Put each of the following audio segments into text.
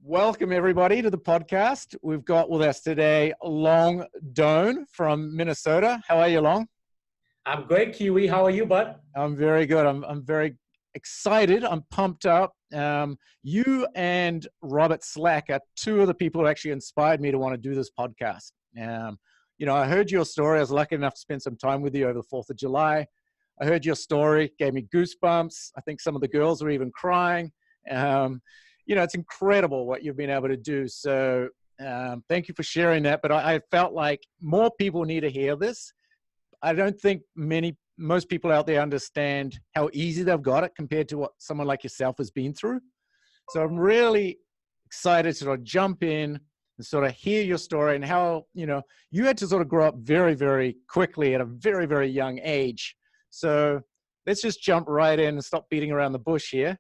Welcome everybody to the podcast. We've got with us today Long Doan from Minnesota. How are you, Long? I'm great, Kiwi. How are you, bud? I'm very good. I'm very excited. I'm pumped up. You and Robert Slack are two of the people who actually inspired me to want to do this podcast. I heard your story. I was lucky enough to spend some time with you over the 4th of July. I heard your story, gave me goosebumps. I think some of the girls were even crying. It's incredible what you've been able to do. So thank you for sharing that. But I felt like more people need to hear this. I don't think most people out there understand how easy they've got it compared to what someone like yourself has been through. So I'm really excited to sort of jump in and sort of hear your story and how, you had to sort of grow up very, very quickly at a very, very young age. So let's just jump right in and stop beating around the bush here.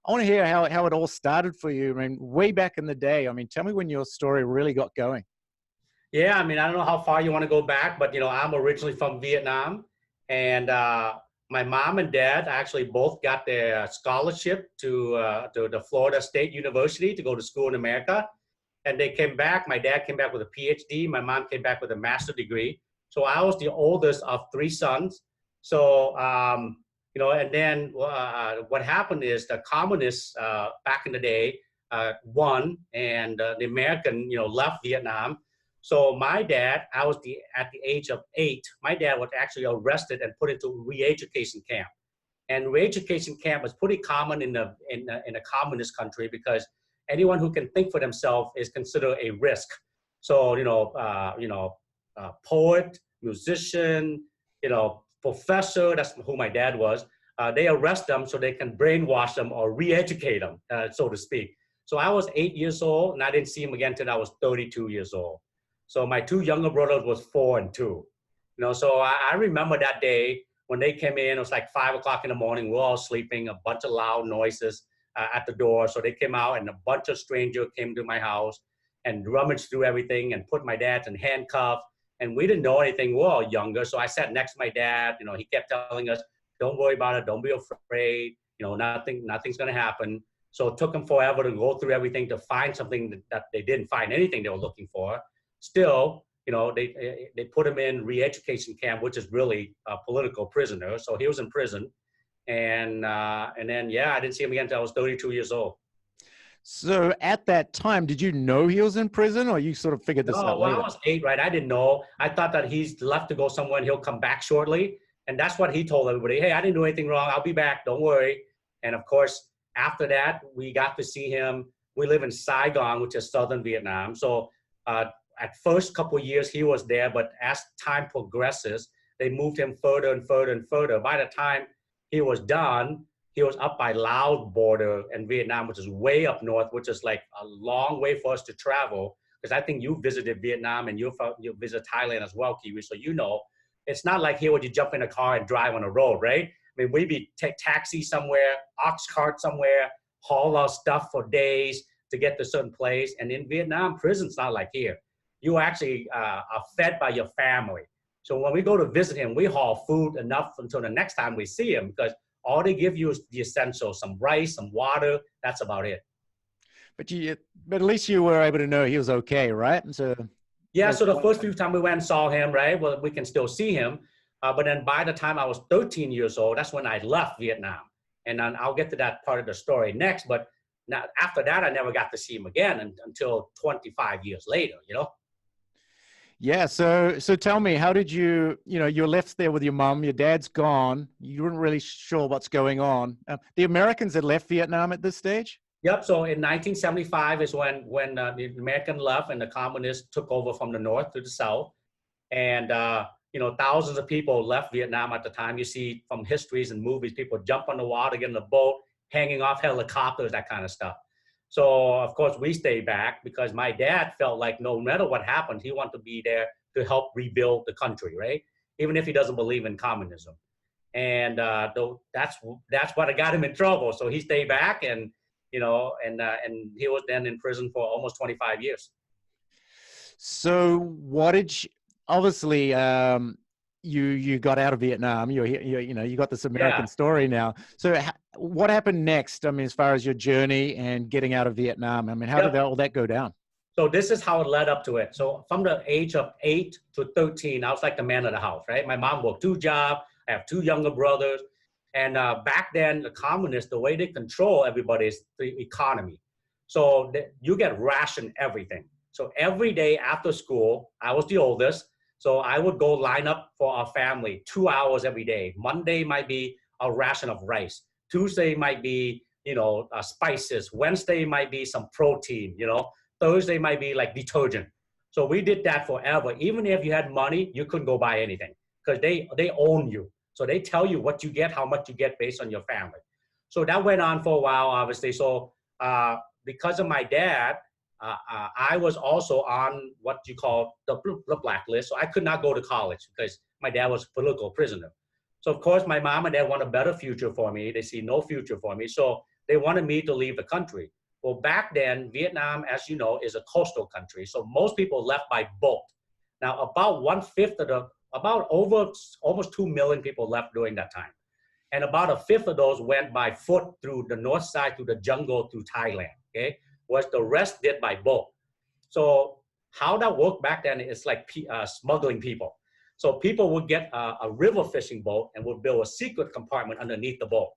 I want to hear how it all started for you. I mean, way back in the day. I mean, tell me when your story really got going. Yeah, I don't know how far you want to go back, but I'm originally from Vietnam, and my mom and dad actually both got their scholarship to the Florida State University to go to school in America, and they came back. My dad came back with a PhD. My mom came back with a master's degree. So I was the oldest of 3 sons. So and then what happened is the communists back in the day won, and the American left Vietnam. So my dad, at the age of 8, my dad was actually arrested and put into re-education camp. And re-education camp was pretty common in a communist country because anyone who can think for themselves is considered a risk. So poet, musician, professor, that's who my dad was. They arrest them so they can brainwash them or re-educate them, so to speak. So I was 8 years old, and I didn't see him again until I was 32 years old. So my 2 younger brothers was 4 and 2. So I remember that day when they came in. It was like 5 o'clock in the morning. We're all sleeping, a bunch of loud noises at the door. So they came out, and a bunch of strangers came to my house and rummaged through everything and put my dad in handcuffs. And we didn't know anything. We're all younger. So I sat next to my dad. He kept telling us, don't worry about it. Don't be afraid. Nothing's going to happen. So it took them forever to go through everything to find something that they didn't find anything they were looking for. Still, they put him in re-education camp, which is really a political prisoner. So he was in prison. And then, I didn't see him again until I was 32 years old. So at that time, did you know he was in prison, or you sort of figured this out later? I was 8, right? I didn't know. I thought that he's left to go somewhere and he'll come back shortly. And that's what he told everybody. Hey, I didn't do anything wrong. I'll be back. Don't worry. And of course, after that, we got to see him. We live in Saigon, which is southern Vietnam. So at first couple of years, he was there. But as time progresses, they moved him further and further and further. By the time he was done, he was up by Laos border in Vietnam, which is way up north, which is like a long way for us to travel. Because I think you visited Vietnam and you visit Thailand as well, Kiwi. So it's not like here where you jump in a car and drive on the road, right? I mean, we'd take taxi somewhere, ox cart somewhere, haul our stuff for days to get to a certain place. And in Vietnam, prison's not like here. You actually are fed by your family. So when we go to visit him, we haul food enough until the next time we see him, because all they give you is the essentials, some rice, some water. That's about it. But at least you were able to know he was okay, right? And so the first few times we went and saw him, right? Well, we can still see him. But then by the time I was 13 years old, that's when I left Vietnam. And then I'll get to that part of the story next. But now, after that, I never got to see him again until 25 years later, Yeah. So tell me, how did you're left there with your mom, your dad's gone. You weren't really sure what's going on. The Americans had left Vietnam at this stage? Yep. So in 1975 is when the American left and the communists took over from the north to the south. And, thousands of people left Vietnam at the time. You see from histories and movies, people jump on the water, get in a boat, hanging off helicopters, that kind of stuff. So, of course, we stayed back because my dad felt like no matter what happened, he wanted to be there to help rebuild the country, right? Even if he doesn't believe in communism. And that's what got him in trouble. So he stayed back and he was then in prison for almost 25 years. So what did you, obviously, you got out of Vietnam, you got this American story now. So what happened next? I mean, as far as your journey and getting out of Vietnam, I mean, how did all that go down? So this is how it led up to it. So from the age of 8 to 13, I was like the man of the house, right? My mom worked 2 jobs. I have 2 younger brothers. And back then, the communists, the way they control everybody is the economy. So you get rationed everything. So every day after school, I was the oldest. So I would go line up for our family 2 hours every day. Monday might be a ration of rice. Tuesday might be, spices. Wednesday might be some protein, Thursday might be like detergent. So we did that forever. Even if you had money, you couldn't go buy anything because they own you. So they tell you what you get, how much you get based on your family. So that went on for a while, obviously. So because of my dad, I was also on what you call the blacklist. So I could not go to college because my dad was a political prisoner. So of course, my mom and dad want a better future for me. They see no future for me. So they wanted me to leave the country. Well, back then, Vietnam, as you know, is a coastal country. So most people left by boat. Now, about 1/5 of about almost 2 million people left during that time. And about 1/5 of those went by foot through the north side, through the jungle, through Thailand, okay? Whereas the rest did by boat. So how that worked back then is like smuggling people. So people would get a river fishing boat and would build a secret compartment underneath the boat.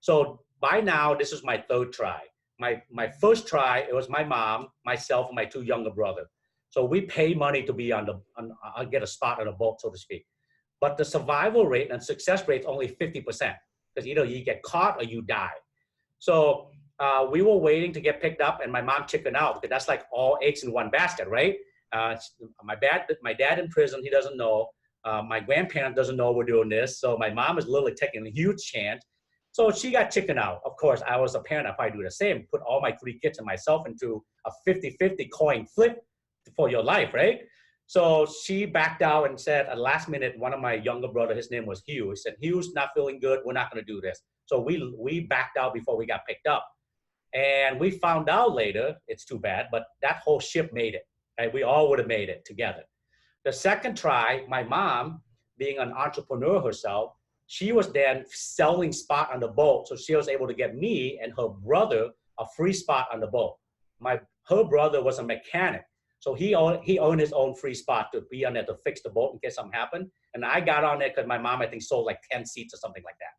So by now, this is my 3rd try. My first try, it was my mom, myself, and my 2 younger brothers. So we pay money to be get a spot on a boat, so to speak. But the survival rate and success rate is only 50% because either you get caught or you die. So we were waiting to get picked up, and my mom chickened out because that's like all eggs in one basket, right? My dad in prison, he doesn't know. My grandparent doesn't know we're doing this. So my mom is literally taking a huge chance. So she got chickened out. Of course, I was a parent. I'd probably do the same. Put all my 3 kids and myself into a 50-50 coin flip for your life, right? So she backed out and said at the last minute, one of my younger brother, his name was Hugh. He said, Hugh's not feeling good. We're not going to do this. So we backed out before we got picked up. And we found out later, it's too bad, but that whole ship made it. Right? We all would have made it together. The second try, my mom, being an entrepreneur herself, she was then selling spot on the boat. So she was able to get me and her brother a free spot on the boat. Her brother was a mechanic. So he owned his own free spot to be on there to fix the boat in case something happened. And I got on there because my mom, I think, sold like 10 seats or something like that.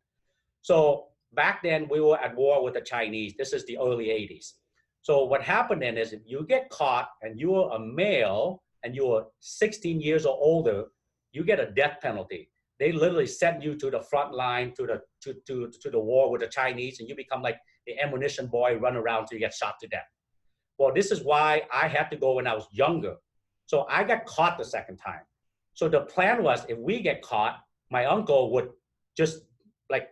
So back then we were at war with the Chinese. This is the early 80s. So what happened then is if you get caught and you are a male and you are 16 years or older, you get a death penalty. They literally send you to the front line to the war with the Chinese, and you become like the ammunition boy, run around till you get shot to death. Well, this is why I had to go when I was younger. So I got caught the second time. So the plan was if we get caught, my uncle would just like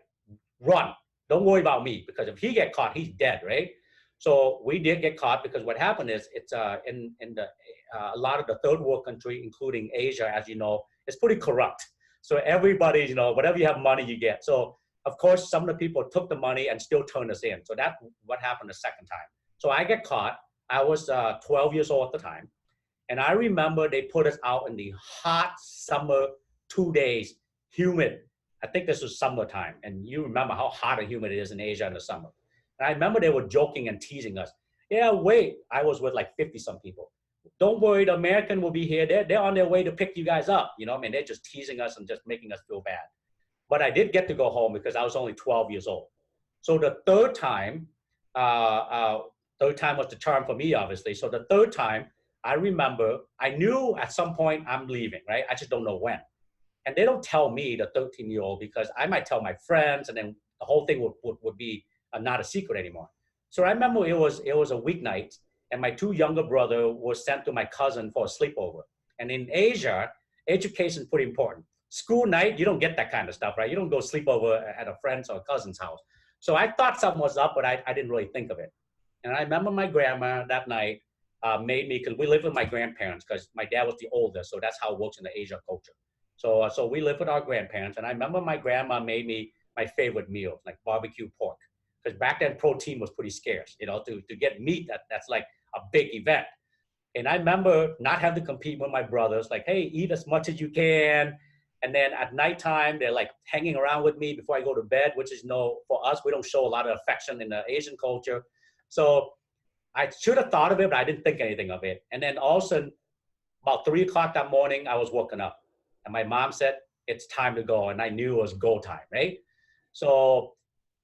run. Don't worry about me, because if he get caught, he's dead, right? So we did get caught because what happened is it's in a lot of the third world country, including Asia, as you know, it's pretty corrupt. So everybody, whatever you have money, you get. So of course, some of the people took the money and still turned us in. So that's what happened the second time. So I get caught. I was 12 years old at the time. And I remember they put us out in the hot summer, 2 days, humid. I think this was summertime. And you remember how hot and humid it is in Asia in the summer. And I remember they were joking and teasing us. Yeah, wait. I was with like 50 some people. Don't worry, the American will be here. They're on their way to pick you guys up. They're just teasing us and just making us feel bad. But I did get to go home because I was only 12 years old. So the third time was the charm for me, obviously. So the third time, I remember, I knew at some point I'm leaving, right? I just don't know when. And they don't tell me, the 13-year-old, because I might tell my friends, and then the whole thing would be not a secret anymore. So I remember it was a weeknight, and my 2 younger brothers were sent to my cousin for a sleepover. And in Asia, education is pretty important. School night, you don't get that kind of stuff, right? You don't go sleep over at a friend's or a cousin's house. So I thought something was up, but I didn't really think of it. And I remember my grandma that night made me, because we lived with my grandparents, because my dad was the oldest, so that's how it works in the Asia culture. So we lived with our grandparents, and I remember my grandma made me my favorite meal, like barbecue pork, because back then protein was pretty scarce. To get meat, that's like a big event. And I remember not having to compete with my brothers, like, hey, eat as much as you can. And then at nighttime, they're like hanging around with me before I go to bed, which is for us, we don't show a lot of affection in the Asian culture. So I should have thought of it, but I didn't think anything of it. And then all of a sudden, about 3 o'clock that morning, I was woken up and my mom said, it's time to go. And I knew it was go time, right? So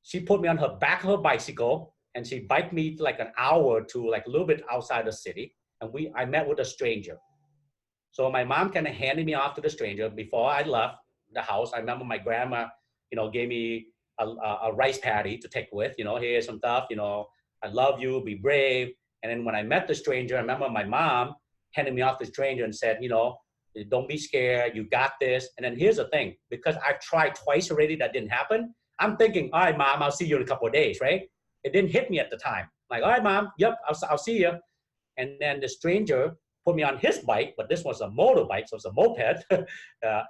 she put me on her back of her bicycle and she biked me like an hour to like a little bit outside the city. And I met with a stranger. So my mom kind of handed me off to the stranger before I left the house. I remember my grandma, gave me a rice patty to take with, here's some stuff, I love you, be brave. And then when I met the stranger, I remember my mom handed me off to the stranger and said, don't be scared, you got this. And then here's the thing, because I've tried twice already, that didn't happen. I'm thinking, all right, Mom, I'll see you in a couple of days, right? It didn't hit me at the time. Like, all right, Mom, yep, I'll see you. And then the stranger put me on his bike, but this was a motorbike, so it's a moped.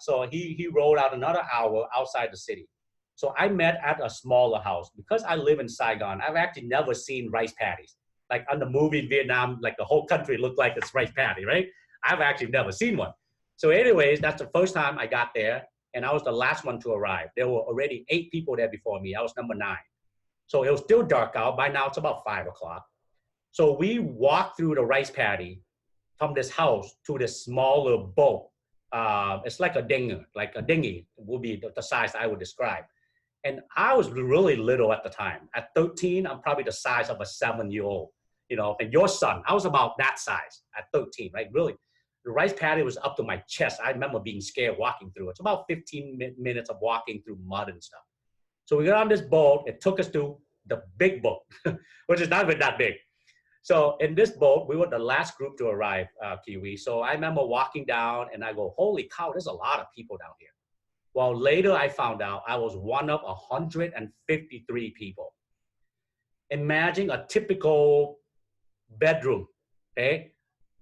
So he rode out another hour outside the city. So I met at a smaller house. Because I live in Saigon, I've actually never seen rice paddies. Like on the movie in Vietnam, like the whole country looked like it's rice paddy, right? I've actually never seen one. So anyways, that's the first time I got there, and I was the last one to arrive. There were already 8 people there before me. I was number 9. So it was still dark out. By now it's about 5 o'clock. So we walked through the rice paddy from this house to this smaller boat. It's like a dinghy would be the size I would describe. And I was really little at the time. At 13, I'm probably the size of a 7-year-old, and your son, I was about that size at 13, right? Really. The rice paddy was up to my chest. I remember being scared walking through it. It's about 15 minutes of walking through mud and stuff. So we got on this boat. It took us to the big boat, which is not even that big. So in this boat, we were the last group to arrive, Kiwi. So I remember walking down and I go, holy cow, there's a lot of people down here. Well, later I found out I was one of 153 people. Imagine a typical bedroom, okay?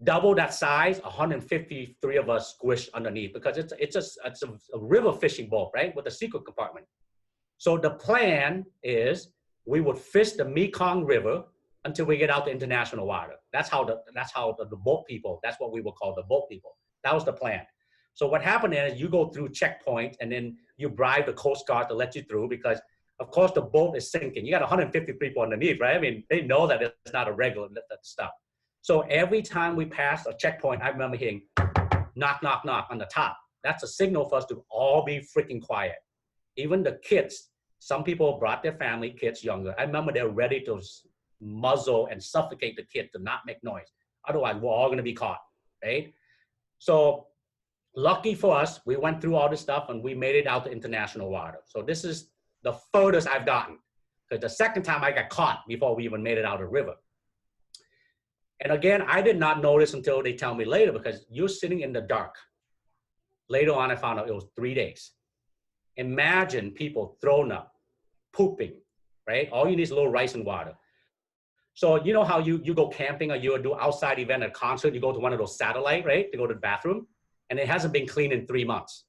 Double that size, 153 of us squished underneath, because it's a river fishing boat, right? With a secret compartment. So the plan is we would fish the Mekong River until we get out to international water. That's how the boat people, that's what we would call the boat people. That was the plan. So what happened is you go through checkpoint and then you bribe the Coast Guard to let you through, because of course the boat is sinking. You got 150 people underneath, right? I mean, they know that it's not a regular stuff. So every time we passed a checkpoint, I remember hearing knock, knock, knock on the top. That's a signal for us to all be freaking quiet. Even the kids, some people brought their family, kids younger. I remember they're ready to muzzle and suffocate the kid to not make noise. Otherwise, we're all gonna be caught, right? So lucky for us, we went through all this stuff and we made it out to international water. So this is the furthest I've gotten, because the second time I got caught before we even made it out of the river. And again, I did not notice until they tell me later, because you're sitting in the dark. Later on, I found out it was 3 days. Imagine people thrown up, pooping, right? All you need is a little rice and water. So you know how you go camping or you do outside event at a concert, you go to one of those satellite, right? To go to the bathroom, and it hasn't been cleaned in 3 months.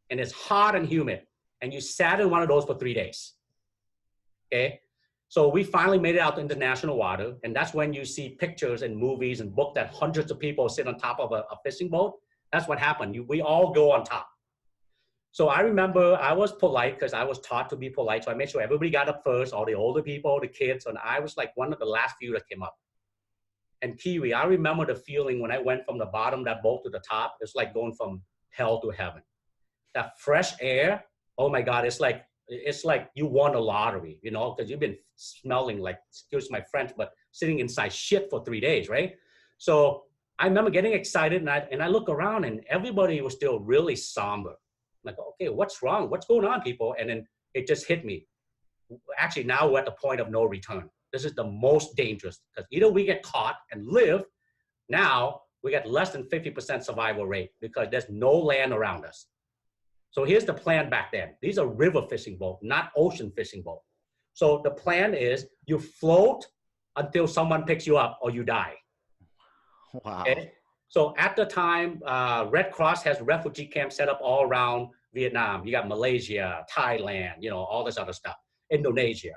And it's hot and humid. And you sat in one of those for 3 days, okay? So we finally made it out to international water, and that's when you see pictures and movies and books that hundreds of people sit on top of a fishing boat. That's what happened. We all go on top. So I remember I was polite because I was taught to be polite. So I made sure everybody got up first, all the older people, the kids, and I was like one of the last few that came up. And Kiwi, I remember the feeling when I went from the bottom of that boat to the top. It's like going from hell to heaven. That fresh air, oh my God, it's like you won a lottery, because you've been smelling like, excuse my French, but sitting inside shit for 3 days, right? So I remember getting excited, and I look around and everybody was still really somber. I'm like, okay, what's wrong? What's going on, people? And then it just hit me. Actually, now we're at the point of no return. This is the most dangerous, because either we get caught and live. Now we get less than 50% survival rate because there's no land around us. So here's the plan back then. These are river fishing boats, not ocean fishing boats. So the plan is you float until someone picks you up or you die. Wow. Okay? So at the time, Red Cross has refugee camps set up all around Vietnam. You got Malaysia, Thailand, all this other stuff, Indonesia.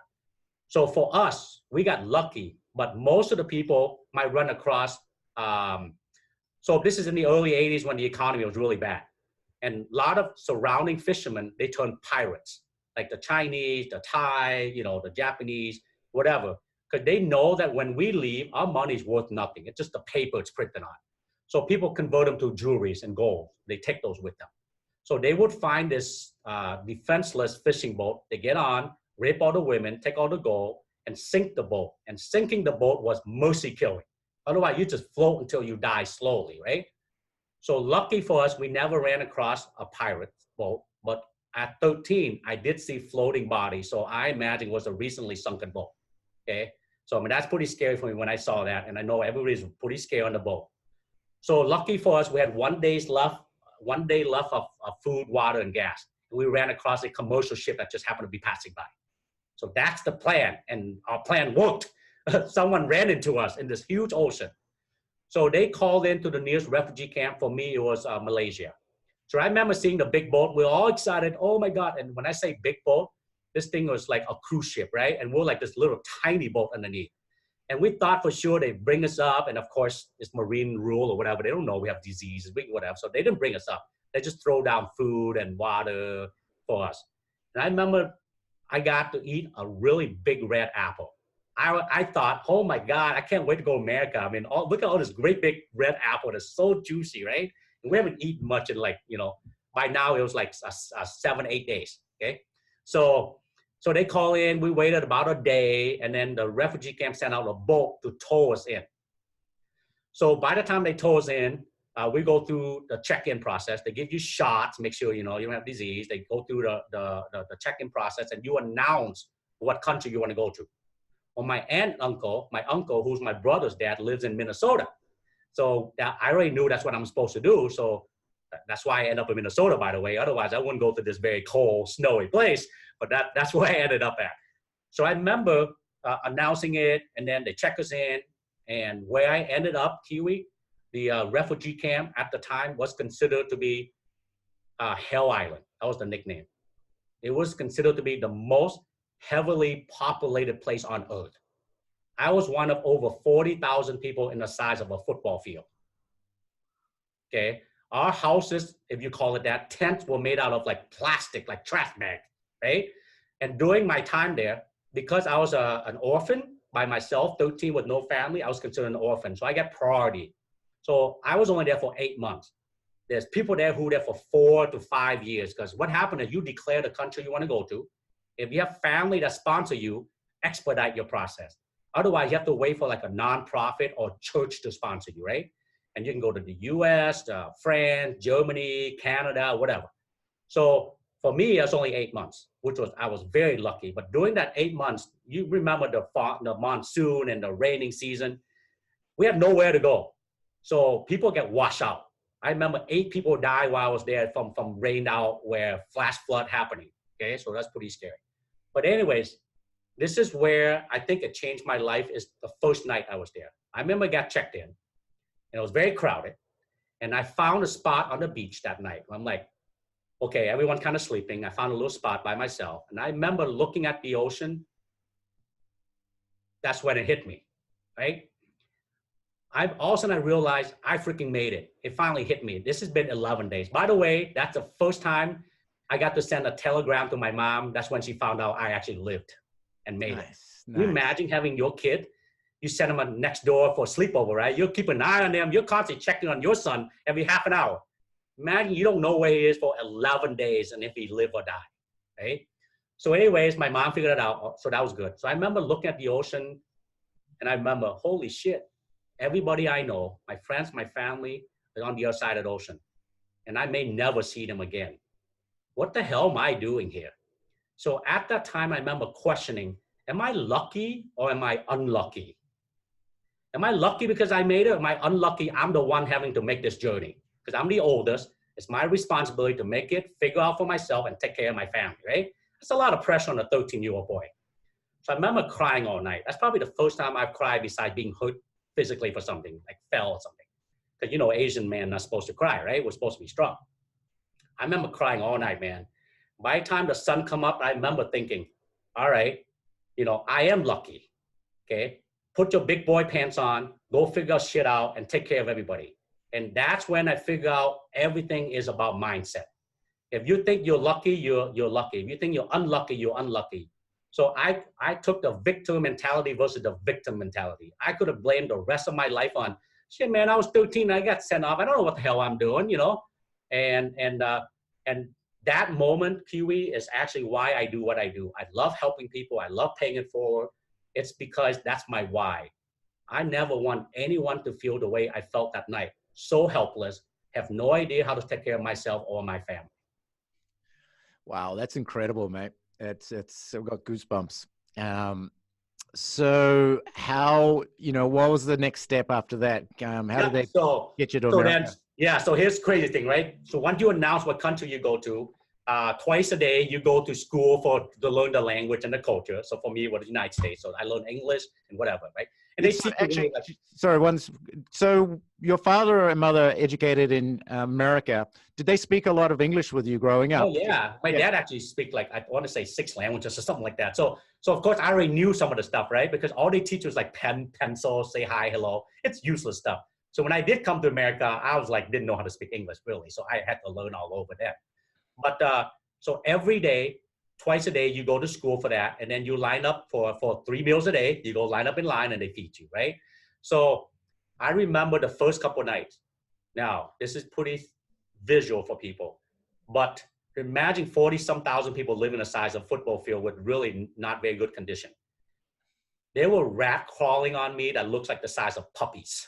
So for us, we got lucky, but most of the people might run across. So this is in the early 80s when the economy was really bad. And a lot of surrounding fishermen, they turn pirates, like the Chinese, the Thai, the Japanese, whatever. Because they know that when we leave, our money is worth nothing. It's just the paper it's printed on. So people convert them to jewelries and gold. They take those with them. So they would find this defenseless fishing boat. They get on, rape all the women, take all the gold, and sink the boat. And sinking the boat was mercy killing. Otherwise, you just float until you die slowly, right? So lucky for us, we never ran across a pirate boat. But at 13, I did see floating bodies. So I imagine it was a recently sunken boat, okay? So I mean, that's pretty scary for me when I saw that. And I know everybody's pretty scared on the boat. So lucky for us, we had 1 day left of food, water, and gas. And we ran across a commercial ship that just happened to be passing by. So that's the plan. And our plan worked. Someone ran into us in this huge ocean. So they called into the nearest refugee camp. For me, it was Malaysia. So I remember seeing the big boat. We were all excited. Oh my God. And when I say big boat, this thing was like a cruise ship, right? And we're like this little tiny boat underneath. And we thought for sure they'd bring us up. And of course, it's marine rule or whatever. They don't know we have diseases, whatever. So they didn't bring us up. They just throw down food and water for us. And I remember I got to eat a really big red apple. I thought, oh my God, I can't wait to go to America. I mean, look at all this great big red apple that's so juicy, right? And we haven't eaten much in by now it was like 7, 8 days, okay? So they call in, we waited about a day, and then the refugee camp sent out a boat to tow us in. So by the time they tow us in, we go through the check-in process. They give you shots, make sure you don't have disease. They go through the check-in process, and you announce what country you want to go to. Well, my uncle, who's my brother's dad, lives in Minnesota. So I already knew that's what I'm supposed to do. So that's why I ended up in Minnesota, by the way. Otherwise, I wouldn't go to this very cold, snowy place. But that's where I ended up at. So I remember announcing it, and then they check us in. And where I ended up, Kiwi, the refugee camp at the time was considered to be Hell Island. That was the nickname. It was considered to be the most heavily populated place on earth. I was one of over 40,000 people in the size of a football field. Okay. Our houses, if you call it that, tents were made out of like plastic, like trash bags, right? And during my time there, because I was an orphan by myself, 13 with no family, I was considered an orphan. So I got priority. So I was only there for 8 months. There's people there who were there for 4 to 5 years, because what happened is you declare the country you want to go to. If you have family that sponsor you, expedite your process. Otherwise, you have to wait for like a nonprofit or church to sponsor you, right? And you can go to the US, France, Germany, Canada, whatever. So for me, it was only 8 months, I was very lucky. But during that 8 months, you remember the monsoon and the raining season, we had nowhere to go. So people get washed out. I remember 8 people died while I was there from rained out where flash flood happening. Okay, so that's pretty scary. But anyways, this is where I think it changed my life is the first night I was there. I remember I got checked in, and it was very crowded. And I found a spot on the beach that night. I'm like, okay, everyone's kind of sleeping. I found a little spot by myself. And I remember looking at the ocean. That's when it hit me, right? All of a sudden I realized I freaking made it. It finally hit me. This has been 11 days. By the way, that's the first time I got to send a telegram to my mom. That's when she found out I actually lived and made it. Can you imagine having your kid? You send them next door for a sleepover, right? You'll keep an eye on them. You're constantly checking on your son every half an hour. Imagine you don't know where he is for 11 days and if he live or die, right? So anyways, my mom figured it out. So that was good. So I remember looking at the ocean, and I remember, holy shit, everybody I know, my friends, my family, is on the other side of the ocean. And I may never see them again. What the hell am I doing here? So at that time, I remember questioning, am I lucky or am I unlucky? Am I lucky because I made it? Or am I unlucky? I'm the one having to make this journey because I'm the oldest. It's my responsibility to make it, figure out for myself, and take care of my family, right? That's a lot of pressure on a 13-year-old boy. So I remember crying all night. That's probably the first time I've cried besides being hurt physically for something, like fell or something. Because, Asian man not supposed to cry, right? We're supposed to be strong. I remember crying all night, man. By the time the sun come up, I remember thinking, all right, I am lucky, okay? Put your big boy pants on, go figure shit out, and take care of everybody. And that's when I figure out everything is about mindset. If you think you're lucky, you're lucky. If you think you're unlucky, you're unlucky. So I took the victim mentality versus the victim mentality. I could have blamed the rest of my life on, shit, man, I was 13, I got sent off. I don't know what the hell I'm doing, you know? And that moment, Kiwi, is actually why I do what I do. I love helping people. I love paying it forward. It's because that's my why. I never want anyone to feel the way I felt that night. So helpless, have no idea how to take care of myself or my family. Wow, that's incredible, mate. I've got goosebumps. So how, what was the next step after that? How did they get you to America? So here's the crazy thing, right? So once you announce what country you go to, twice a day you go to school to learn the language and the culture. So for me, it was the United States. So I learned English and whatever, right? And they actually, sorry, so your father and mother educated in America. Did they speak a lot of English with you growing up? Oh yeah, my dad actually speak like, I want to say 6 languages or something like that. So of course I already knew some of the stuff, right? Because all they teach was like pen, pencil, say hi, hello. It's useless stuff. So when I did come to America, I was like, didn't know how to speak English really. So I had to learn all over that. But so every day, twice a day, you go to school for that. And then you line up for 3 meals a day. You go line up in line and they feed you, right? So I remember the first couple of nights. Now, this is pretty visual for people. But imagine 40-some thousand people living the size of a football field with really not very good condition. There were rats crawling on me that looks like the size of puppies.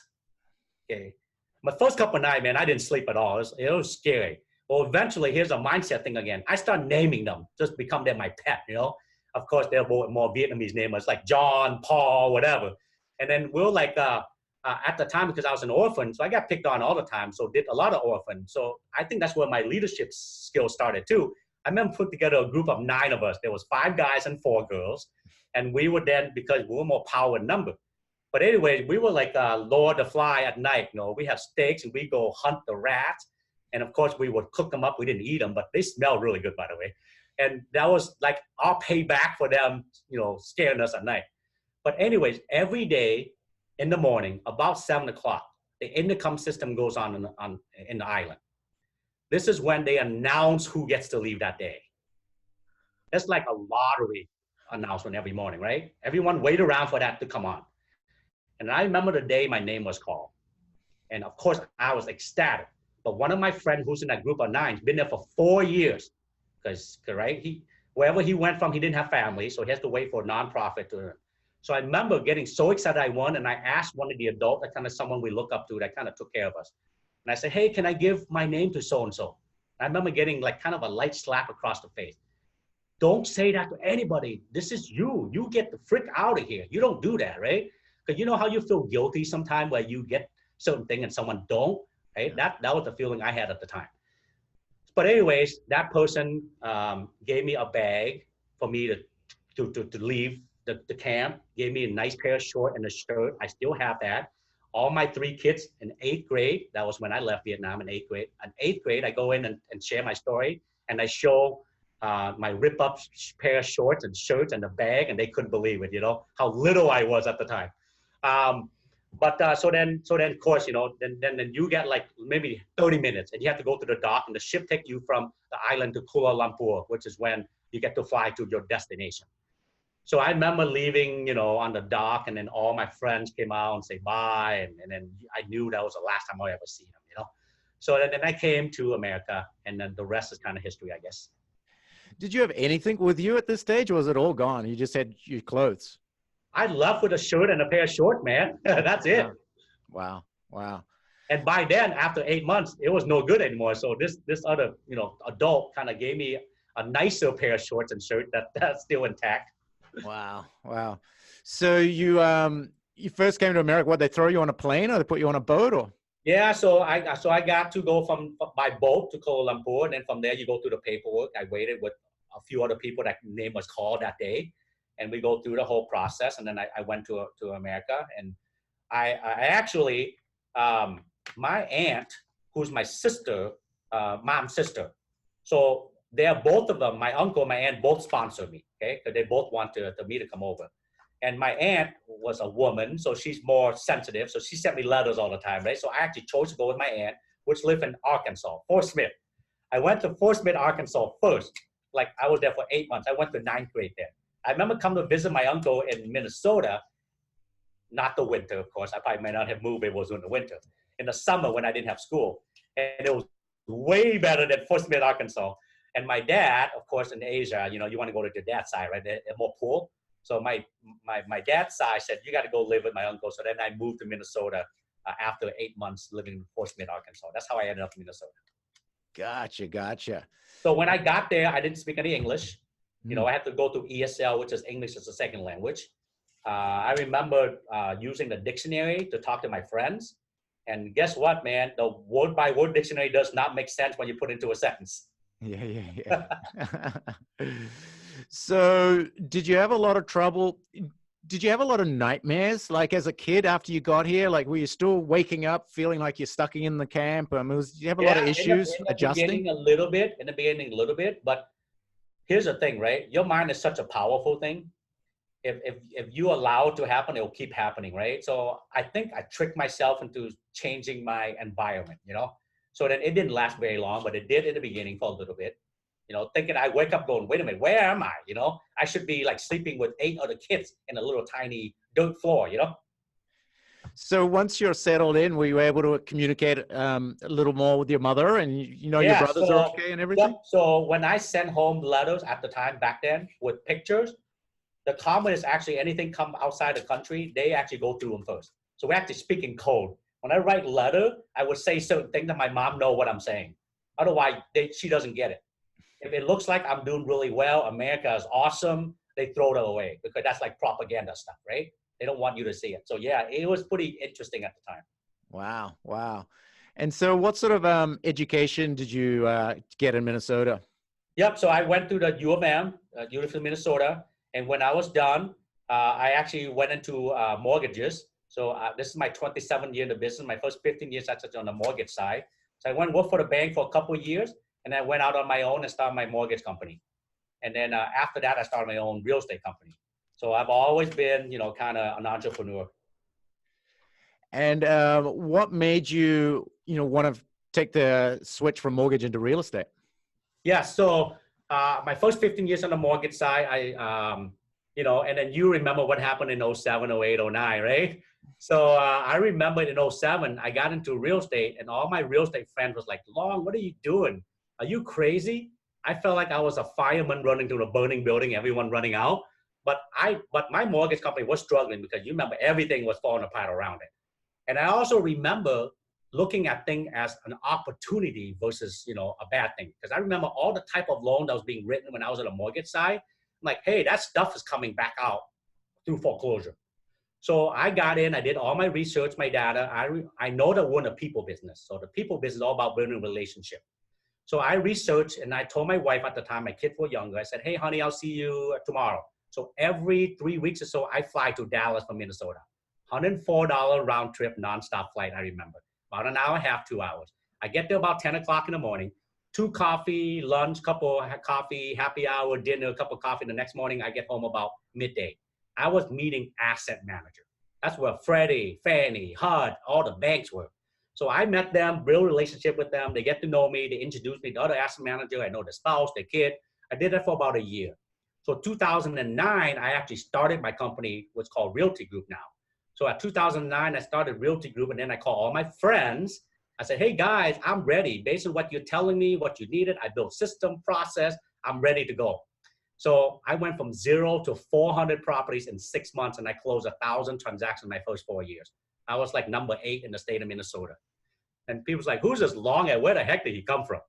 Okay. My first couple of nights, man, I didn't sleep at all. It was scary. Well, eventually, here's a mindset thing again. I start naming them, just become them my pet, you know? Of course, they're more Vietnamese names, like John, Paul, whatever. And then we're like, at the time, because I was an orphan, so I got picked on all the time, so did a lot of orphans. So I think that's where my leadership skills started too. I remember putting together a group of 9 of us. There was 5 guys and 4 girls. And we were then, because we were more power in number. But anyway, we were like Lord the Fly at night. You know, we have steaks and we go hunt the rats. And of course, we would cook them up. We didn't eat them, but they smell really good, by the way. And that was like our payback for them, you know, scaring us at night. But anyways, every day in the morning, about 7 o'clock, the intercom system goes on in the island. This is when they announce who gets to leave that day. It's like a lottery announcement every morning, right? Everyone wait around for that to come on. And I remember the day my name was called. And of course, I was ecstatic. But one of my friends who's in that group of 9, been there for 4 years. Because, right, wherever he went from, he didn't have family. So he has to wait for a nonprofit to earn. So I remember getting so excited I won. And I asked one of the adults, that kind of someone we look up to, that kind of took care of us. And I said, hey, can I give my name to so-and-so? I remember getting like kind of a light slap across the face. Don't say that to anybody. This is you. You get the frick out of here. You don't do that, right? Because you know how you feel guilty sometimes where you get certain thing and someone don't, right? That was the feeling I had at the time. But anyways, that person gave me a bag for me to leave the camp, gave me a nice pair of shorts and a shirt. I still have that. All my 3 kids in 8th grade, that was when I left Vietnam in 8th grade. In 8th grade, I go in and share my story, and I show my rip-up pair of shorts and shirts and the bag, and they couldn't believe it, you know, how little I was at the time. So then of course, you know, then you get like maybe 30 minutes, and you have to go to the dock, and the ship takes you from the island to Kuala Lumpur, which is when you get to fly to your destination. So I remember leaving, you know, on the dock, and then all my friends came out and say bye, and then I knew that was the last time I ever see them, you know. So then I came to America, and then the rest is kind of history, I guess. Did you have anything with you at this stage, or was it all gone? You just had your clothes? I left with a shirt and a pair of shorts, man. That's it. Wow. And by then, after 8 months, it was no good anymore. So this other, you know, adult kind of gave me a nicer pair of shorts and shirt that's still intact. Wow. So you first came to America. What, they throw you on a plane, or they put you on a boat, or? Yeah, so I got to go by boat to Kuala Lumpur, and then from there you go through the paperwork. I waited with a few other people that name was called that day, and we go through the whole process. And then I went to America, and I actually my aunt, who's my sister, mom's sister. So they're both of them, my uncle, my aunt, both sponsor me, okay? Because they both want me to come over. And my aunt was a woman, so she's more sensitive. So she sent me letters all the time, right? So I actually chose to go with my aunt, which lived in Arkansas, Fort Smith. I went to Fort Smith, Arkansas first. Like I was there for 8 months. I went to ninth grade there. I remember coming to visit my uncle in Minnesota, not the winter, of course. I probably might not have moved if it was in the winter. In the summer when I didn't have school. And it was way better than Fort Smith, Arkansas. And my dad, of course, in Asia, you know, you want to go to your dad's side, right? They're more poor. So my dad's side said, you got to go live with my uncle. So then I moved to Minnesota after 8 months living in Fort Smith, Arkansas. That's how I ended up in Minnesota. Gotcha. So when I got there, I didn't speak any English. You know, I had to go through ESL, which is English as a second language. I remember using the dictionary to talk to my friends. And guess what, man? The word by word dictionary does not make sense when you put it into a sentence. Yeah. So did you have a lot of trouble? Did you have a lot of nightmares, like as a kid after you got here? Like, were you still waking up feeling like you're stuck in the camp? Did you have a lot of issues adjusting? In the beginning a little bit, but here's the thing, right? Your mind is such a powerful thing. If you allow it to happen, it will keep happening, right? So I think I tricked myself into changing my environment, you know? So then it didn't last very long, but it did in the beginning for a little bit. You know, thinking I wake up going, wait a minute, where am I? You know, I should be like sleeping with 8 other kids in a little tiny dirt floor, you know? So once you're settled in, were you able to communicate a little more with your mother and, you know, your brothers are okay and everything? Yep. So when I sent home letters at the time back then with pictures, the comment is actually anything come outside the country, they actually go through them first. So we actually speak in code. When I write letter, I would say certain things that my mom know what I'm saying. Otherwise, she doesn't get it. If it looks like I'm doing really well, America is awesome, they throw it away because that's like propaganda stuff, right? They don't want you to see it. So yeah, it was pretty interesting at the time. Wow. And so what sort of education did you get in Minnesota? Yep. So I went to the U of M, University of Minnesota. And when I was done, I actually went into mortgages. So this is my 27th year in the business. My first 15 years actually on the mortgage side. So I went and worked for the bank for a couple of years. And I went out on my own and started my mortgage company. And then after that, I started my own real estate company. So I've always been, you know, kind of an entrepreneur. And what made you, you know, want to take the switch from mortgage into real estate? Yeah. So my first 15 years on the mortgage side, you know, and then you remember what happened in 07, 08, 09, right? So I remember in 07, I got into real estate and all my real estate friends was like, Long, what are you doing? Are you crazy? I felt like I was a fireman running through a burning building, everyone running out. But my mortgage company was struggling because you remember everything was falling apart around it. And I also remember looking at things as an opportunity versus, you know, a bad thing. Because I remember all the type of loan that was being written when I was on the mortgage side. I'm like, hey, that stuff is coming back out through foreclosure. So I got in, I did all my research, my data. I know that we're in a people business. So the people business is all about building a relationship. So I researched and I told my wife at the time, my kids were younger. I said, hey, honey, I'll see you tomorrow. So every 3 weeks or so, I fly to Dallas from Minnesota. $104 round trip, nonstop flight, I remember. About an hour and a half, 2 hours. I get there about 10 o'clock in the morning, 2 coffee, lunch, couple coffee, happy hour, dinner, a cup of coffee. The next morning, I get home about midday. I was meeting asset manager. That's where Freddie, Fannie, HUD, all the banks were. So I met them, built a relationship with them. They get to know me. They introduced me to other asset manager. I know the spouse, the kid. I did that for about a year. So 2009, I actually started my company, what's called Realty Group now. So at 2009, I started Realty Group, and then I called all my friends. I said, hey, guys, I'm ready. Based on what you're telling me, what you needed, I built system, process. I'm ready to go. So I went from 0 to 400 properties in 6 months, and I closed 1,000 transactions in my first 4 years. I was like number 8 in the state of Minnesota. And people's like, who's this Long? Where the heck did he come from?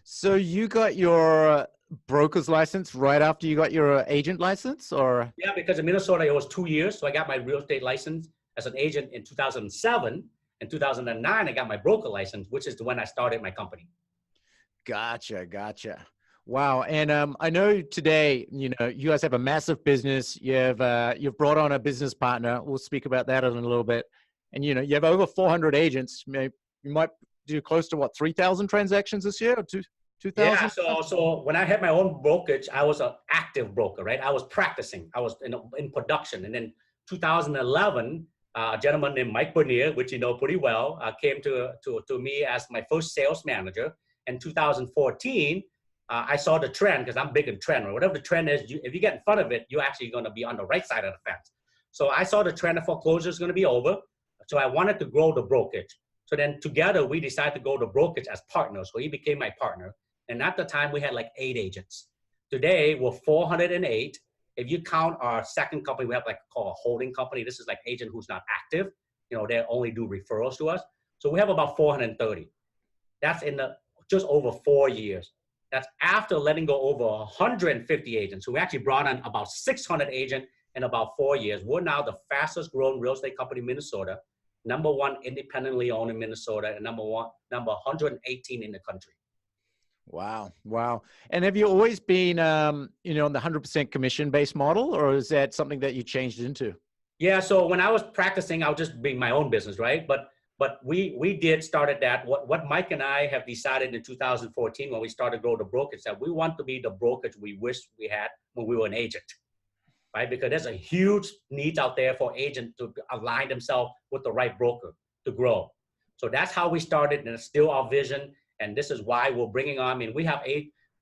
So you got your broker's license right after you got your agent license, or? Yeah, because in Minnesota, it was 2 years. So I got my real estate license as an agent in 2007. In 2009, I got my broker license, which is when I started my company. Gotcha. Wow. And I know today, you know, you guys have a massive business. You've brought on a business partner. We'll speak about that in a little bit. And, you know, you have over 400 agents. You might do close to what, 3,000 transactions this year, or 2,000? Yeah. So when I had my own brokerage, I was an active broker, right? I was practicing. I was in production. And then 2011, a gentleman named Mike Bernier, which you know pretty well, came to me as my first sales manager. in 2014, I saw the trend because I'm big in trend. Or whatever the trend is, if you get in front of it, you're actually going to be on the right side of the fence. So I saw the trend of foreclosure is going to be over. So I wanted to grow the brokerage. So then together we decided to go to brokerage as partners. So he became my partner. And at the time we had like 8 agents. Today we're 408. If you count our second company, we have like called a holding company. This is like agent who's not active. You know, they only do referrals to us. So we have about 430. That's in the just over 4 years. That's after letting go over 150 agents. So we actually brought on about 600 agents in about 4 years. We're now the fastest growing real estate company in Minnesota, #1 independently owned in Minnesota, and number 118 in the country. Wow. Wow. And have you always been, you know, on the 100% commission-based model, or is that something that you changed into? Yeah. So when I was practicing, I was just being my own business, right? But we did started that. What Mike and I have decided in 2014 when we started to grow the brokerage, that we want to be the brokerage we wish we had when we were an agent, right? Because there's a huge need out there for agents to align themselves with the right broker to grow. So that's how we started, and it's still our vision. And this is why we're bringing on, I mean, we have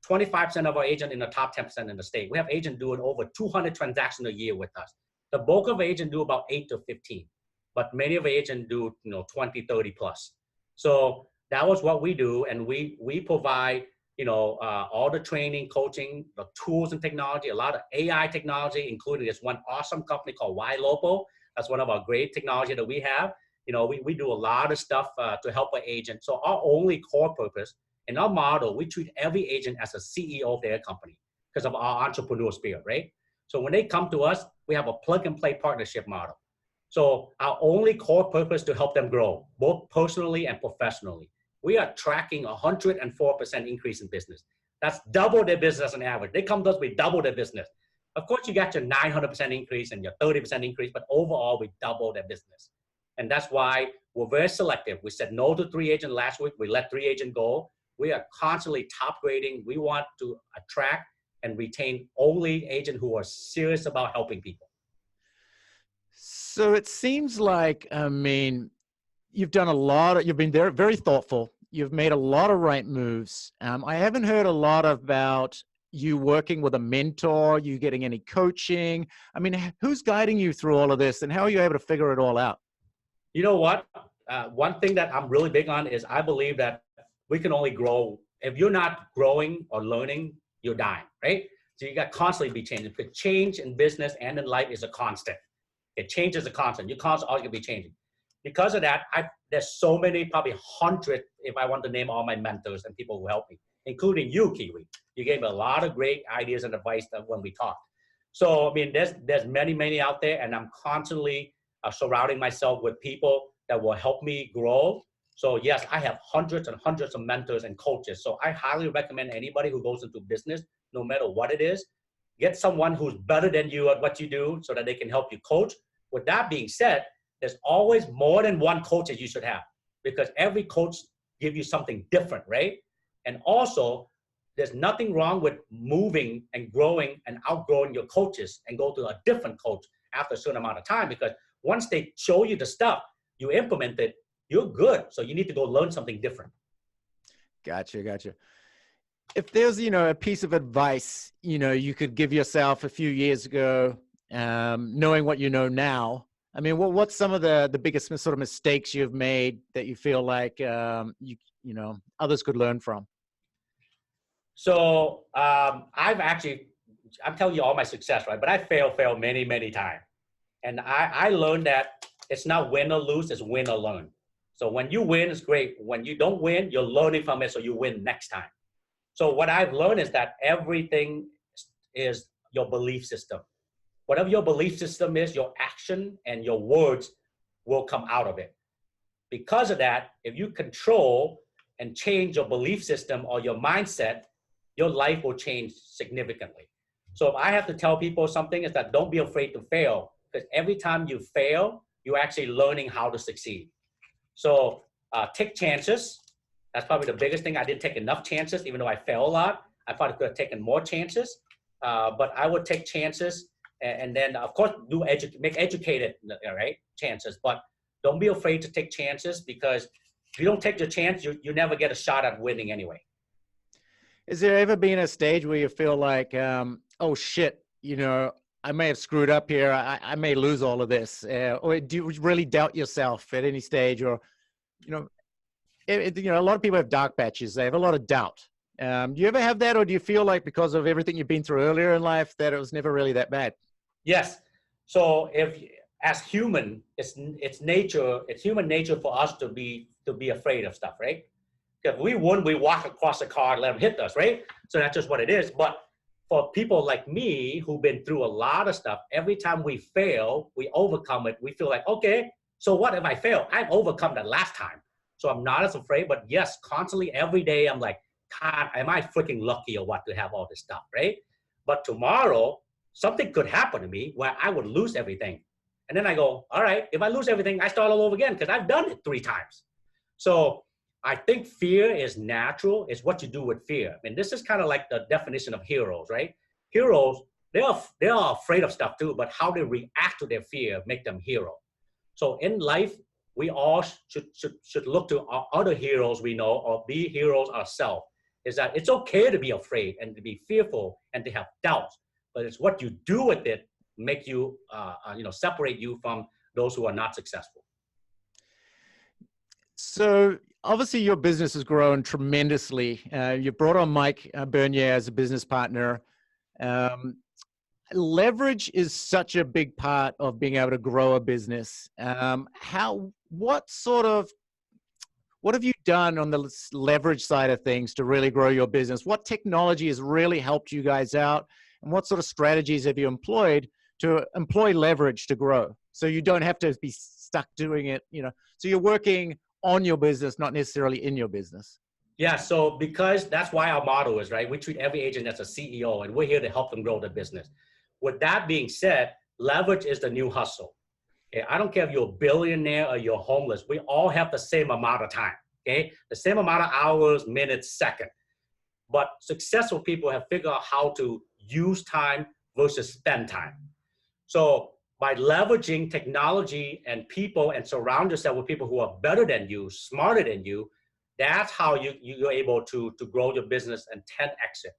25% of our agents in the top 10% in the state. We have agents doing over 200 transactions a year with us. The bulk of agents do about 8 to 15, but many of agents do, you know, 20, 30 plus. So that was what we do. And we provide, you know, all the training, coaching, the tools and technology, a lot of AI technology, including this one awesome company called YLopo. That's one of our great technology that we have. You know, we do a lot of stuff to help our agents. So our only core purpose in our model, we treat every agent as a CEO of their company because of our entrepreneurial spirit, right? So when they come to us, we have a plug and play partnership model. So our only core purpose to help them grow, both personally and professionally. We are tracking 104% increase in business. That's double their business on average. They come to us, we double their business. Of course, you got your 900% increase and your 30% increase, but overall, we double their business. And that's why we're very selective. We said no to 3 agents last week. We let 3 agents go. We are constantly top grading. We want to attract and retain only agents who are serious about helping people. So it seems like, I mean, you've done a lot, you've been very, very thoughtful. You've made a lot of right moves. I haven't heard a lot about you working with a mentor, you getting any coaching. I mean, who's guiding you through all of this, and how are you able to figure it all out? You know what? One thing that I'm really big on is I believe that we can only grow. If you're not growing or learning, you're dying, right? So you got to constantly be changing. Because change in business and in life is a constant. It changes a constant. You're constantly always going to be changing. Because of that, there's so many, probably 100, if I want to name all my mentors and people who help me, including you, Kiwi. You gave me a lot of great ideas and advice when we talked. So, I mean, there's many, many out there, and I'm constantly surrounding myself with people that will help me grow. So yes, I have hundreds and hundreds of mentors and coaches. So I highly recommend anybody who goes into business, no matter what it is, get someone who's better than you at what you do so that they can help you coach. With that being said, there's always more than one coach that you should have, because every coach gives you something different, right? And also, there's nothing wrong with moving and growing and outgrowing your coaches and go to a different coach after a certain amount of time, because once they show you the stuff, you implement it, you're good. So you need to go learn something different. Gotcha, gotcha. If there's, you know, a piece of advice, you know, you could give yourself a few years ago, knowing what you know now, I mean, what's some of the biggest sort of mistakes you've made that you feel like, you know, others could learn from? So I'm telling you all my success, right? But I failed many, many times. And I learned that it's not win or lose, it's win or learn. So when you win, it's great. When you don't win, you're learning from it, so you win next time. So what I've learned is that everything is your belief system. Whatever your belief system is, your action and your words will come out of it. Because of that, if you control and change your belief system or your mindset, your life will change significantly. So if I have to tell people something, is that don't be afraid to fail, because every time you fail, you're actually learning how to succeed. So take chances. That's probably the biggest thing. I didn't take enough chances, even though I fail a lot. I probably could have taken more chances, but I would take chances, and then of course make educated, right, chances. But don't be afraid to take chances, because if you don't take the chance, you never get a shot at winning anyway. Has there ever been a stage where you feel like, oh shit, I may have screwed up here. I may lose all of this. Or do you really doubt yourself at any stage? Or, you know, a lot of people have dark patches. They have a lot of doubt. Do you ever have that? Or do you feel like because of everything you've been through earlier in life that it was never really that bad? Yes. So as human, it's human nature for us to be afraid of stuff, right? If we wouldn't, we walk across the car and let them hit us, right? So that's just what it is. But for people like me who've been through a lot of stuff, every time we fail, we overcome it. We feel like, okay, so what if I fail? I've overcome that last time. So I'm not as afraid, but yes, constantly every day I'm like, God, am I freaking lucky or what to have all this stuff, right? But tomorrow, something could happen to me where I would lose everything. And then I go, all right, if I lose everything, I start all over again because I've done it 3 times. So I think fear is natural. It's what you do with fear. I mean, this is kind of like the definition of heroes, right? Heroes, they are afraid of stuff too, but how they react to their fear make them hero. So in life, we all should look to our other heroes we know or be heroes ourselves. Is that it's okay to be afraid and to be fearful and to have doubts, but it's what you do with it make you, separate you from those who are not successful. So obviously your business has grown tremendously. You brought on Mike Bernier as a business partner. Leverage is such a big part of being able to grow a business. What have you done on the leverage side of things to really grow your business? What technology has really helped you guys out? And what sort of strategies have you employed to employ leverage to grow? So you don't have to be stuck doing it, so you're working on your business, not necessarily in your business. Yeah, so because that's why our motto is, right? We treat every agent as a CEO and we're here to help them grow their business. With that being said, leverage is the new hustle. Okay? I don't care if you're a billionaire or you're homeless. We all have the same amount of time, okay? The same amount of hours, minutes, seconds. But successful people have figured out how to use time versus spend time. So by leveraging technology and people and surround yourself with people who are better than you, smarter than you, that's how you're able to grow your business and 10x it.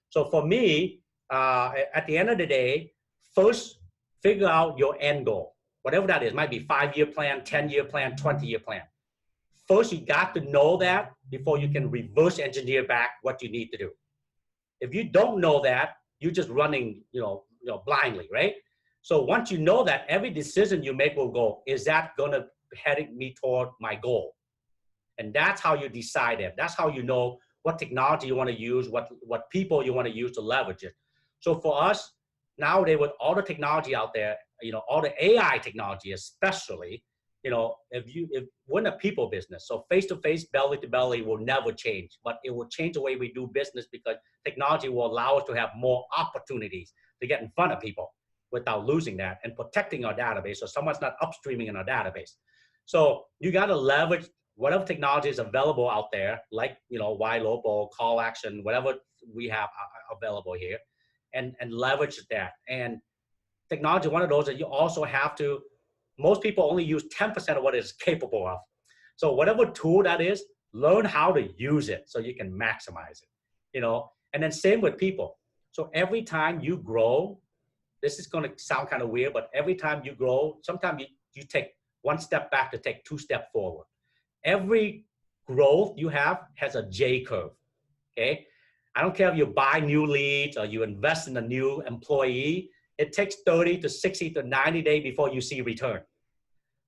So for me, at the end of the day, first figure out your end goal. Whatever that is, might be 5-year plan, 10-year plan, 20-year plan. First, you got to know that before you can reverse engineer back what you need to do. If you don't know that, you're just running, blindly, right? So once you know that, every decision you make will go, is that going to heading me toward my goal? And that's how you decide it. That's how you know what technology you want to use, what people you want to use to leverage it. So for us, nowadays with all the technology out there, all the AI technology especially, if we're in a people business, so face-to-face, belly-to-belly will never change, but it will change the way we do business because technology will allow us to have more opportunities to get in front of people without losing that and protecting our database so someone's not upstreaming in our database. So you got to leverage whatever technology is available out there, like, YLocal, call action, whatever we have available here, and leverage that. And technology, one of those that you also have to, most people only use 10% of what it's capable of. So whatever tool that is, learn how to use it so you can maximize it, and then same with people. So every time you grow, this is going to sound kind of weird, but every time you grow, sometimes you take 1 step back to take 2 steps forward. Every growth you have has a J curve, okay? I don't care if you buy new leads or you invest in a new employee, it takes 30 to 60 to 90 days before you see return.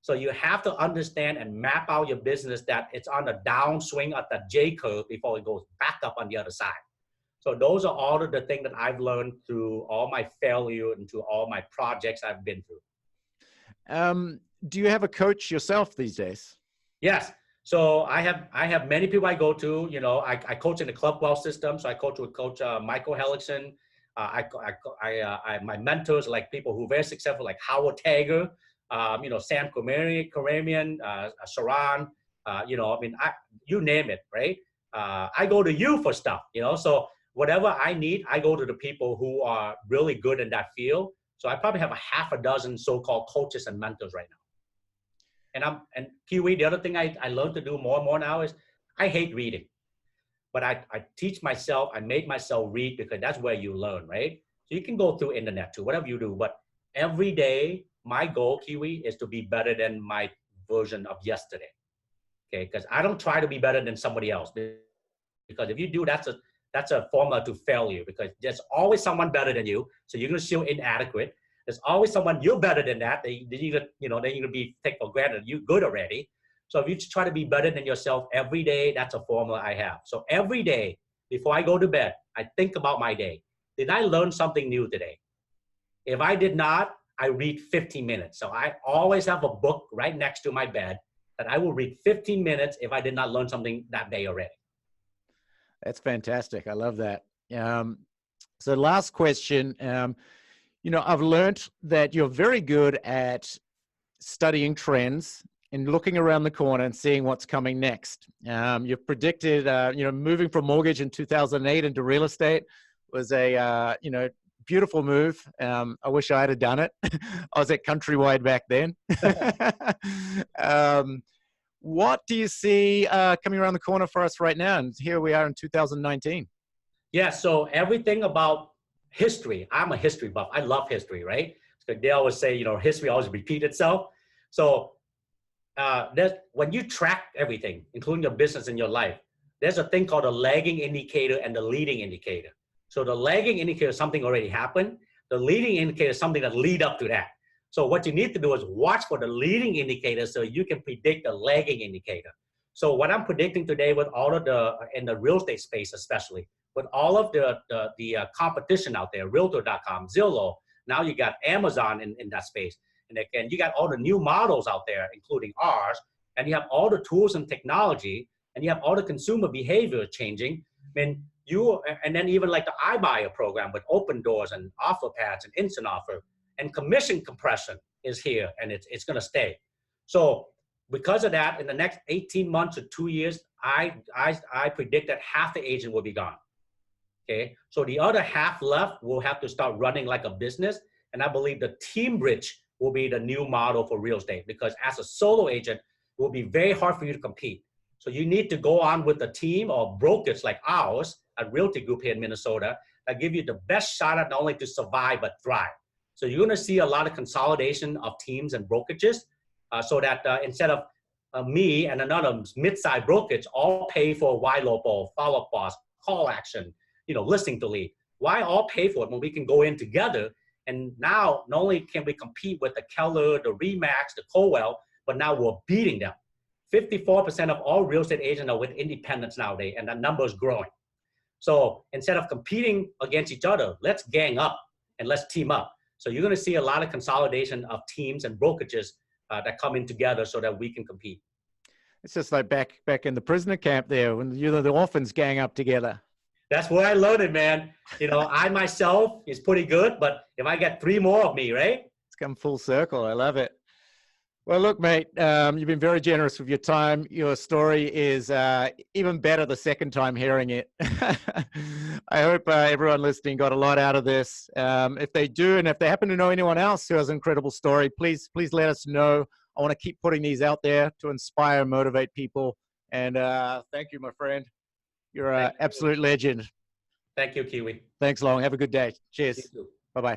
So you have to understand and map out your business that it's on the downswing of the J curve before it goes back up on the other side. So those are all of the things that I've learned through all my failure and through all my projects I've been through. Do you have a coach yourself these days? Yes. So I have many people I go to. I coach in the Club Wealth system. So I coach with Coach Michael Hellickson. My mentors are like people who are very successful, like Howard Tager, Sam Karamian, Sharon. You name it, right? I go to you for stuff. So whatever I need, I go to the people who are really good in that field. So I probably have a half a dozen so-called coaches and mentors right now. And Kiwi, the other thing I learned to do more and more now is I hate reading. but I teach myself, I made myself read because that's where you learn, right? So you can go through internet too, whatever you do, but every day, my goal, Kiwi, is to be better than my version of yesterday. Okay, because I don't try to be better than somebody else. Because if you do, that's a formula to failure, because there's always someone better than you. So you're going to feel inadequate. There's always someone you're better than that. Then you're going to be take for granted you're good already. So if you try to be better than yourself every day, that's a formula I have. So every day before I go to bed, I think about my day. Did I learn something new today? If I did not, I read 15 minutes. So I always have a book right next to my bed that I will read 15 minutes if I did not learn something that day already. That's fantastic. I love that. So last question, I've learned that you're very good at studying trends and looking around the corner and seeing what's coming next. You've predicted, moving from mortgage in 2008 into real estate was a, beautiful move. I wish I had done it. I was at Countrywide back then. What do you see coming around the corner for us right now? And here we are in 2019. Yeah, so everything about history. I'm a history buff. I love history, right? So they always say, history always repeats itself. So when you track everything, including your business and your life, there's a thing called a lagging indicator and the leading indicator. So the lagging indicator is something already happened. The leading indicator is something that lead up to that. So what you need to do is watch for the leading indicator so you can predict the lagging indicator. So what I'm predicting today with all of in the real estate space, especially with all of the competition out there, Realtor.com, Zillow, now you got Amazon in that space. And again, you got all the new models out there, including ours, and you have all the tools and technology, and you have all the consumer behavior changing. And then even like the iBuyer program with open doors and offer pads and instant offer and commission compression is here, and it's going to stay. So because of that, in the next 18 months or 2 years, I predict that half the agent will be gone. Okay, so the other half left will have to start running like a business, and I believe the team bridge will be the new model for real estate, because as a solo agent, it will be very hard for you to compete. So you need to go on with a team or brokerage like ours at Realty Group here in Minnesota that give you the best shot at not only to survive, but thrive. So you're going to see a lot of consolidation of teams and brokerages so that instead of me and another mid-sized brokerage all pay for YLOPO, follow-up boss, call action, listing to lead. Why all pay for it when we can go in together? And now not only can we compete with the Keller, the Remax, the Colwell, but now we're beating them. 54% of all real estate agents are with independents nowadays, and that number is growing. So instead of competing against each other, let's gang up and let's team up. So you're going to see a lot of consolidation of teams and brokerages that come in together so that we can compete. It's just like back in the prisoner camp there when the orphans gang up together. That's where I learned it, man. I myself is pretty good, but if I get 3 more of me, right? It's come full circle. I love it. Well, look, mate, you've been very generous with your time. Your story is even better the second time hearing it. I hope everyone listening got a lot out of this. If they do, and if they happen to know anyone else who has an incredible story, please let us know. I want to keep putting these out there to inspire and motivate people. And thank you, my friend. You're an absolute legend. Thank you, Kiwi. Thanks, Long. Have a good day. Cheers. Bye-bye.